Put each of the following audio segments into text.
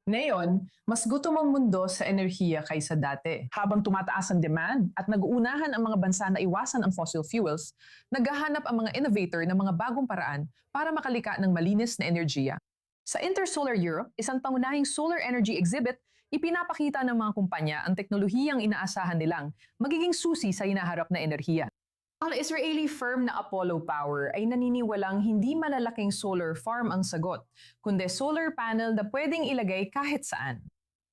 Ngayon, mas gutom ang mundo sa enerhiya kaysa dati. Habang tumataas ang demand at nag-uunahan ang mga bansa na iwasan ang fossil fuels, naghahanap ang mga innovator ng mga bagong paraan para makalika ng malinis na enerhiya. Sa Intersolar Europe, isang pangunahing solar energy exhibit, ipinapakita ng mga kumpanya ang teknolohiyang inaasahan nilang magiging susi sa hinaharap na enerhiya. Ang Israeli firm na Apollo Power ay naniniwalang hindi malalaking solar farm ang sagot, kundi solar panel na pwedeng ilagay kahit saan.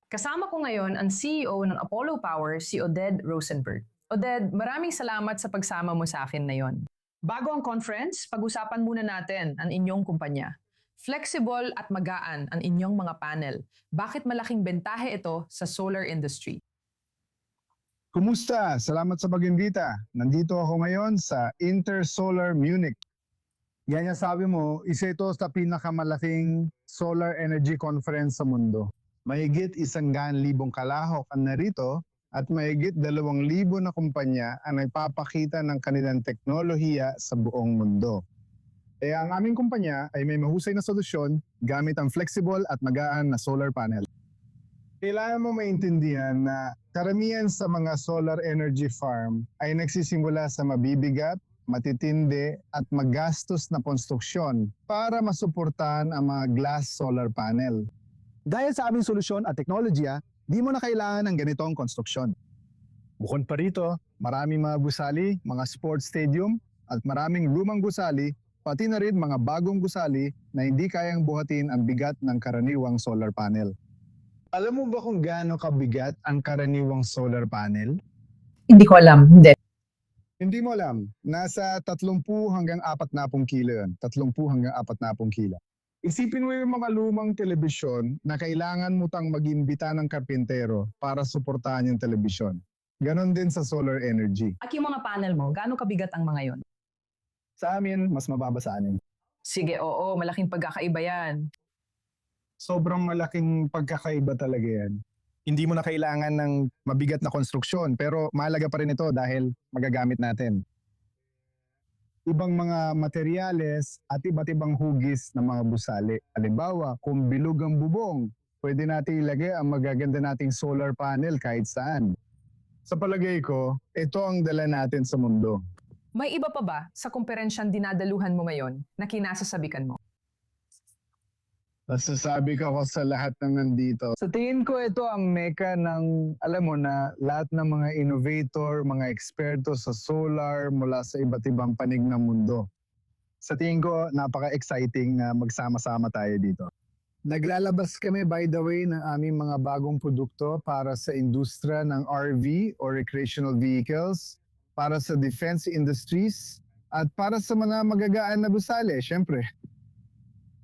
Kasama ko ngayon ang CEO ng Apollo Power, si Oded Rosenberg. Oded, maraming salamat sa pagsama mo sa akin ngayon. Bago ang conference, pag-usapan muna natin ang inyong kumpanya. Flexible at magaan ang inyong mga panel. Bakit malaking bentahe ito sa solar industry? Kumusta? Salamat sa pag-imbita. Nandito ako ngayon sa Intersolar Munich. Yan yung sabi mo, isa ito sa pinakamalaking solar energy conference sa mundo. Mahigit 100,000 kalahok ang narito at mahigit 2,000 na kumpanya ang nagpapakita ng kanilang teknolohiya sa buong mundo. Kaya ang aming kumpanya ay may mahusay na solusyon gamit ang flexible at magaan na solar panel. Kailangan mo maintindihan na karamihan sa mga solar energy farm ay nagsisimula sa mabibigat, matitindi at magastos na konstruksyon para masuportahan ang mga glass solar panel. Dahil sa aming solusyon at teknolohiya, di mo na kailangan ng ganitong konstruksyon. Bukod pa rito, maraming mga gusali, mga sports stadium at maraming lumang gusali, pati na rin mga bagong gusali na hindi kayang buhatin ang bigat ng karaniwang solar panel. Alam mo ba kung gaano kabigat ang karaniwang solar panel? Hindi ko alam, hindi. Hindi mo alam, nasa 30 hanggang 40 kilo yan. 30 hanggang 40 kilo. Isipin mo yung mga lumang telebisyon na kailangan mo tang mag-imbita ng karpintero para suportahan yung telebisyon. Ganon din sa solar energy. At yung mga panel mo, gaano kabigat ang mga yon? Sa amin, mas mababa sa amin. Sige, oo, malaking pagkakaiba yan. Sobrang malaking pagkakaiba talaga yan. Hindi mo na kailangan ng mabigat na konstruksyon pero mahalaga pa rin ito dahil magagamit natin. Ibang mga materyales at iba't ibang hugis ng mga gusali. Halimbawa, kung bilog ang bubong, pwede natin ilagay ang magaganda nating solar panel kahit saan. Sa palagay ko, ito ang dala natin sa mundo. May iba pa ba sa komperensyang dinadaluhan mo ngayon na kinasasabikan mo? Nasasabi ko ako sa lahat ng nandito. Sa tingin ko ito ang meka ng, alam mo na, lahat ng mga innovator, mga eksperto sa solar mula sa iba't ibang panig ng mundo. Sa tingin ko, napaka-exciting na magsama-sama tayo dito. Naglalabas kami, by the way, ng aming mga bagong produkto para sa industriya ng RV or recreational vehicles, para sa defense industries, at para sa mga magagaan na gusali, syempre.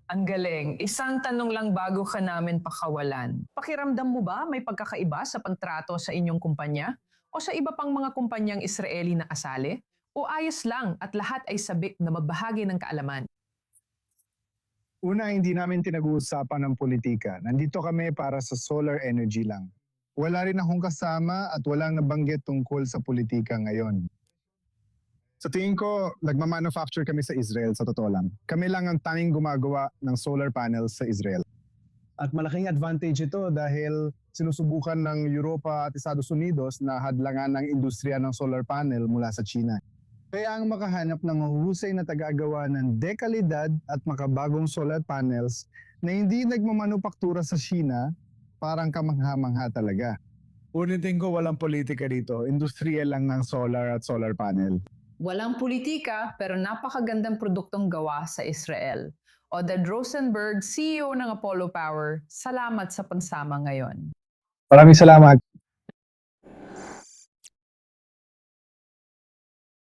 Ang galing. Isang tanong lang bago ka namin pakawalan. Pakiramdam mo ba may pagkakaiba sa pagtrato sa inyong kumpanya? O sa iba pang mga kumpanyang Israeli na kasali? O ayos lang at lahat ay sabik na magbahagi ng kaalaman? Una, hindi namin tinag-uusapan ng politika. Nandito kami para sa solar energy lang. Wala rin akong kasama at walang nabanggit tungkol sa politika ngayon. Sa tingin ko, nagmamanufacture kami sa Israel sa totoo lang. Kami lang ang tanging gumagawa ng solar panels sa Israel. At malaking advantage ito dahil sinusubukan ng Europa at Estados Unidos na hadlangan ng industriya ng solar panel mula sa China. Kaya ang makahanap ng mahusay na tagagawa ng dekalidad at makabagong solar panels na hindi nagmamanupaktura sa China, parang kamangha-mangha talaga. Unitin ko, walang politika dito. Industriya lang ng solar at solar panel. Walang politika pero napakagandang produktong gawa sa Israel. Oded Rosenberg, CEO ng Apollo Power, salamat sa pagsama ngayon. Maraming salamat.